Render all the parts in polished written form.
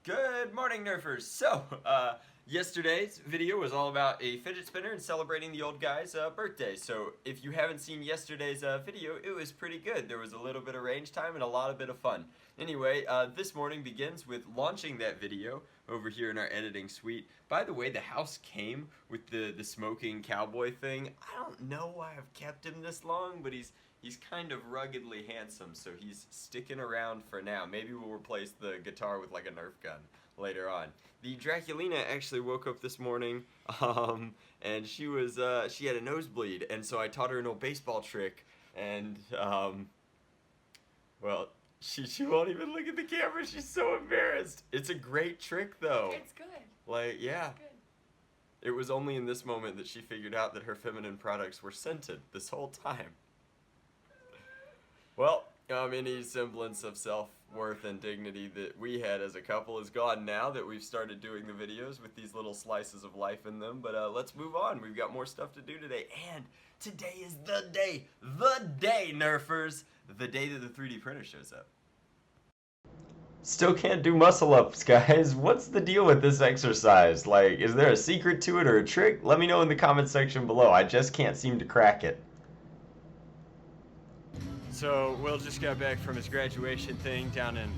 Good morning, Nerfers! So, yesterday's video was all about a fidget spinner and celebrating the old guy's birthday. So, if you haven't seen yesterday's video, it was pretty good. There was a little bit of range time and a lot of bit of fun. Anyway, this morning begins with launching that video over here in our editing suite. By the way, the house came with the smoking cowboy thing. I don't know why I've kept him this long, but he's kind of ruggedly handsome, so he's sticking around for now. Maybe we'll replace the guitar with like a Nerf gun later on. The Draculina actually woke up this morning, and she had a nosebleed, and so I taught her an old baseball trick, and well, she won't even look at the camera. She's so embarrassed. It's a great trick, though. It's good. Like, yeah. It's good. It was only in this moment that she figured out that her feminine products were scented this whole time. Well, any semblance of self-worth and dignity that we had as a couple is gone now that we've started doing the videos with these little slices of life in them. But let's move on. We've got more stuff to do today. And today is the day, Nerfers, the day that the 3D printer shows up. Still can't do muscle-ups, guys. What's the deal with this exercise? Like, is there a secret to it or a trick? Let me know in the comment section below. I just can't seem to crack it. So Will just got back from his graduation thing down in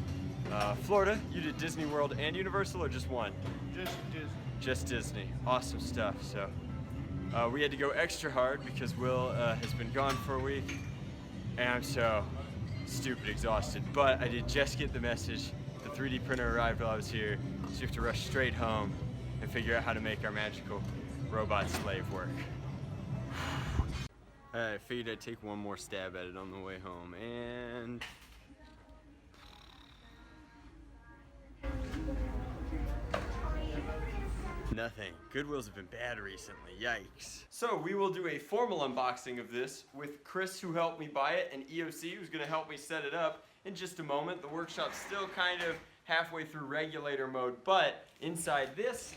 Florida. You did Disney World and Universal, or just one? Just Disney. Just Disney. Awesome stuff. So we had to go extra hard because Will has been gone for a week, and I'm so stupid exhausted. But I did just get the message. The 3D printer arrived while I was here, so we have to rush straight home and figure out how to make our magical robot slave work. I figured I'd take one more stab at it on the way home, and nothing. Goodwills have been bad recently, yikes. So we will do a formal unboxing of this with Chris, who helped me buy it, and EOC, who's gonna help me set it up in just a moment. The workshop's still kind of halfway through regulator mode, but inside this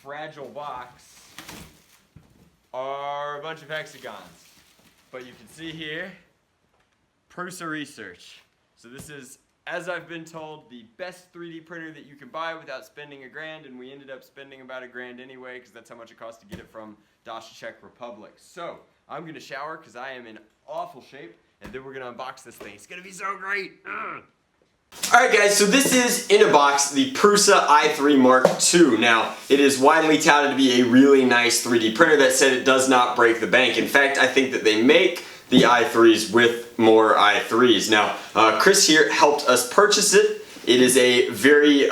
fragile box are a bunch of hexagons. But you can see here, Prusa Research. So this is, as I've been told, the best 3D printer that you can buy without spending $1,000, and we ended up spending about $1,000 anyway, because that's how much it costs to get it from Dasha, Czech Republic. So I'm gonna shower because I am in awful shape, and then we're gonna unbox this thing. It's gonna be so great. Ugh. Alright guys, so this is, in a box, the Prusa i3 Mark II. Now, it is widely touted to be a really nice 3D printer. That said, it does not break the bank. In fact, I think that they make the i3s with more i3s. Now, Chris here helped us purchase it. It is a very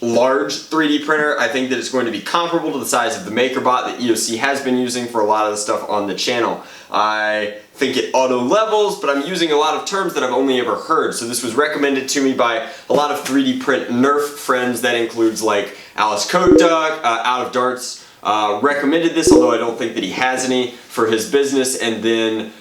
large 3D printer. I think that it's going to be comparable to the size of the MakerBot that EOC has been using for a lot of the stuff on the channel. I think it auto levels, but I'm using a lot of terms that I've only ever heard. So this was recommended to me by a lot of 3D print Nerf friends. That includes like Alice Code Duck, Out of Darts recommended this, although I don't think that he has any for his business. And then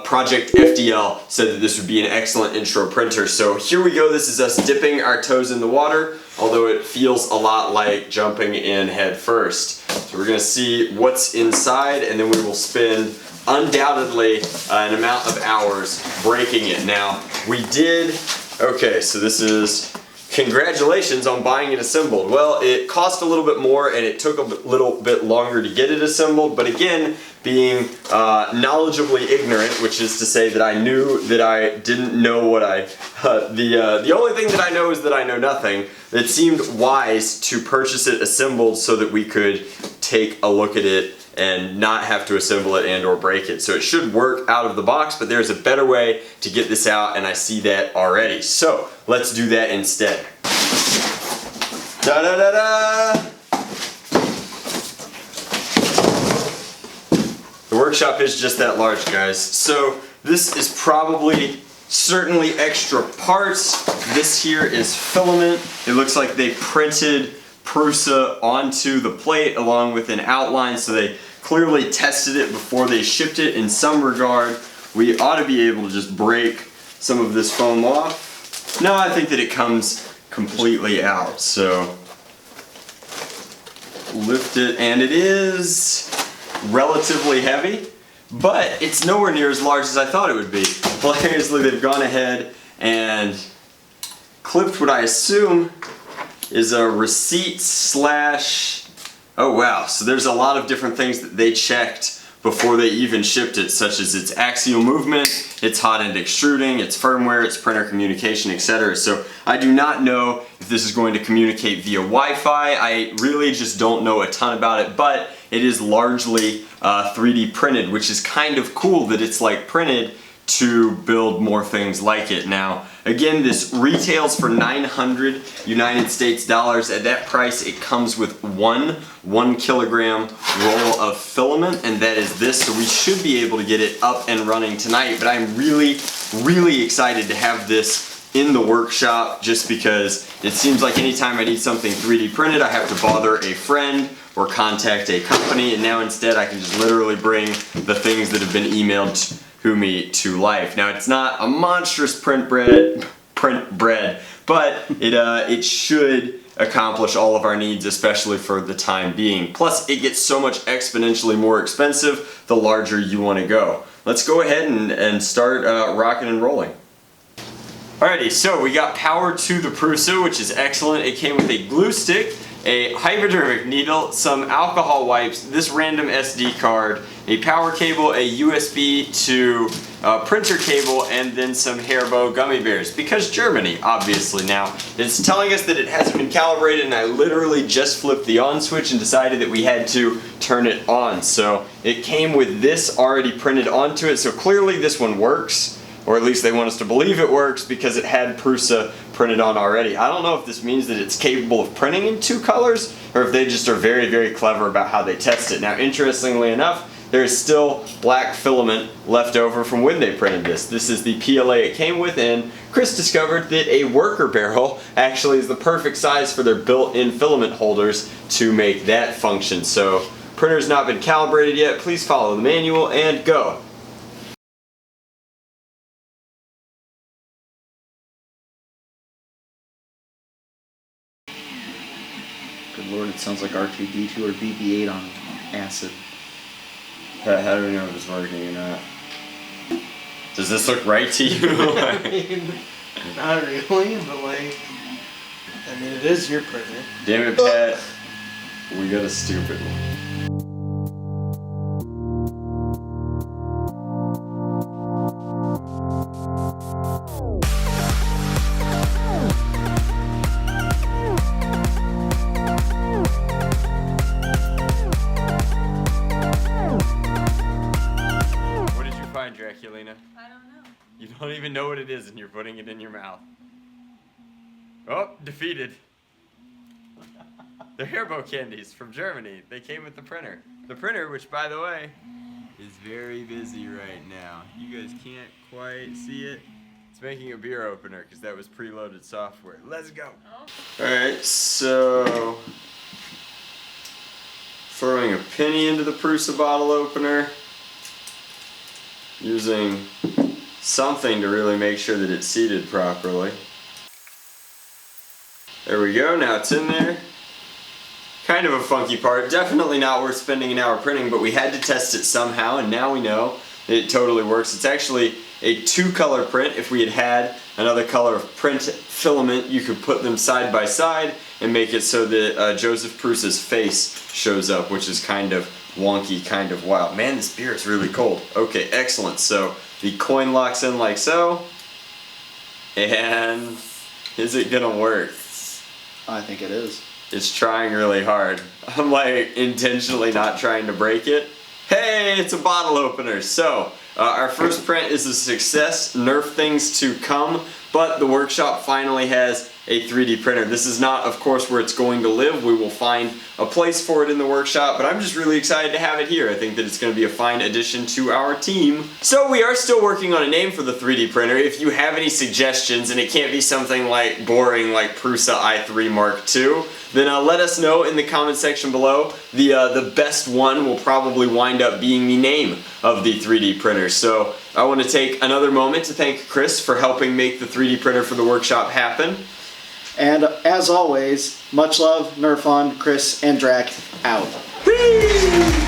Project FDL said that this would be an excellent intro printer. So here we go. This is us dipping our toes in the water, although it feels a lot like jumping in head first. So we're gonna see what's inside, and then we will spend undoubtedly an amount of hours breaking it. Now, we did, okay, so this is, congratulations on buying it assembled. Well, it cost a little bit more and it took a little bit longer to get it assembled, but again, being knowledgeably ignorant, which is to say that I knew that I didn't know what the only thing that I know is that I know nothing. It seemed wise to purchase it assembled so that we could take a look at it and not have to assemble it and or break it. So it should work out of the box, but there's a better way to get this out, and I see that already. So let's do that instead. Da-da-da-da! The workshop is just that large, guys. So this is probably certainly extra parts. This here is filament. It looks like they printed Prusa onto the plate along with an outline, so they clearly tested it before they shipped it in some regard. We ought to be able to just break some of this foam off. No, I think that it comes completely out, so lift it, and it is relatively heavy, but it's nowhere near as large as I thought it would be. Hilariously, they've gone ahead and clipped what I assume is a receipt slash, oh wow, so there's a lot of different things that they checked before they even shipped it, such as its axial movement, its hot end extruding, its firmware, its printer communication, etc. So I do not know if this is going to communicate via Wi-Fi. I really just don't know a ton about it, but it is largely 3D printed, which is kind of cool that it's like printed to build more things like it. Now, again, this retails for 900 United States dollars. At that price, it comes with one 1 kilogram roll of filament, and that is this. So we should be able to get it up and running tonight, but I'm really, really excited to have this in the workshop just because it seems like anytime I need something 3D printed, I have to bother a friend or contact a company, and now instead I can just literally bring the things that have been emailed to me to life. Now, it's not a monstrous print bread, but it should accomplish all of our needs, especially for the time being. Plus, it gets so much exponentially more expensive the larger you want to go. Let's go ahead and start rocking and rolling. Alrighty, so we got power to the Prusa, which is excellent. It came with a glue stick, a hypodermic needle, some alcohol wipes, this random SD card, a power cable, a USB to printer cable, and then some Haribo gummy bears. Because Germany, obviously. Now, it's telling us that it hasn't been calibrated, and I literally just flipped the on switch and decided that we had to turn it on. So it came with this already printed onto it, so clearly this one works. Or at least they want us to believe it works because it had Prusa printed on already. I don't know if this means that it's capable of printing in 2 colors or if they just are very, very clever about how they test it. Now, interestingly enough, there is still black filament left over from when they printed this. This is the PLA it came with, and Chris discovered that a worker barrel actually is the perfect size for their built-in filament holders to make that function. So, printer's not been calibrated yet. Please follow the manual and go. Good lord, it sounds like R2-D2 or BB-8 on acid. How do we know if it's working or not? Does this look right to you? I mean, not really, but like, I mean, it is your printer. Damn it, Pat. We got a stupid one. Draculina? I don't know. You don't even know what it is and you're putting it in your mouth. Oh, defeated. They're Haribo candies from Germany. They came with the printer. The printer, which by the way, is very busy right now. You guys can't quite see it. It's making a beer opener because that was preloaded software. Let's go. Oh. Alright, so throwing a penny into the Prusa bottle opener. Using something to really make sure that it's seated properly. There we go, now it's in there. Kind of a funky part, definitely not worth spending an hour printing, but we had to test it somehow, and now we know that it totally works. It's actually a 2-color print. If we had had another color of print filament, you could put them side by side and make it so that Joseph Prusa's face shows up, which is kind of wonky, kind of wild. Man, this beer is really cold. Okay, excellent. So the coin locks in like so. And is it gonna work? I think it is. It's trying really hard. I'm like intentionally not trying to break it. Hey, it's a bottle opener. So our first print is a success. Nerf things to come, but the workshop finally has a 3D printer. This is not, of course, where it's going to live. We will find a place for it in the workshop, but I'm just really excited to have it here. I think that it's going to be a fine addition to our team. So we are still working on a name for the 3D printer. If you have any suggestions, and it can't be something like boring like Prusa i3 Mark II, then let us know in the comment section below. The best one will probably wind up being the name of the 3D printer. So I want to take another moment to thank Chris for helping make the 3D printer for the workshop happen. And as always, much love, Nerf on, Chris, and Drac out. Whee!